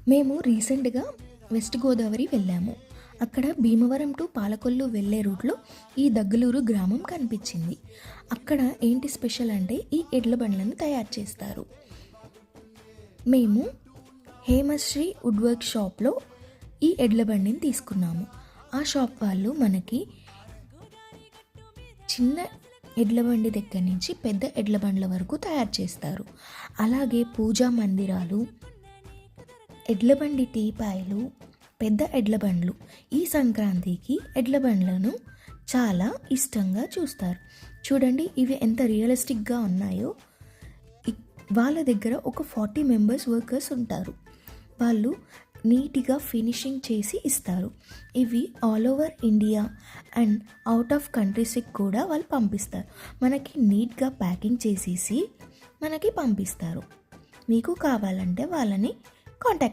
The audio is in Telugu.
మేము రీసెంట్గా వెస్ట్ గోదావరి వెళ్ళాము. అక్కడ భీమవరం టు పాలకొల్లు వెళ్ళే రూట్లో ఈ దగ్గలూరు గ్రామం కనిపించింది. అక్కడ ఏంటి స్పెషల్ అంటే ఈ ఎడ్ల బండ్లను తయారు చేస్తారు. మేము హేమశ్రీ వుడ్ వర్క్ షాప్లో ఈ ఎడ్ల బండిని తీసుకున్నాము. ఆ షాప్ వాళ్ళు మనకి చిన్న ఎడ్ల బండి దగ్గర నుంచి పెద్ద ఎడ్ల బండ్ల వరకు తయారు చేస్తారు. అలాగే పూజా మందిరాలు, ఎడ్ల బండి టీపాయలు, పెద్ద ఎడ్ల బండ్లు ఈ సంక్రాంతికి ఎడ్ల బండ్లను చాలా ఇష్టంగా చూస్తారు. చూడండి ఇవి ఎంత రియలిస్టిక్గా ఉన్నాయో. వాళ్ళ దగ్గర ఒక 40 మెంబర్స్ వర్కర్స్ ఉంటారు. వాళ్ళు నీట్గా ఫినిషింగ్ చేసి ఇస్తారు. ఇవి all over India and out of కంట్రీస్కి కూడా వాళ్ళు పంపిస్తారు. మనకి నీట్గా ప్యాకింగ్ చేసేసి మనకి పంపిస్తారు. మీకు కావాలంటే వాళ్ళని కాంటాక్ట్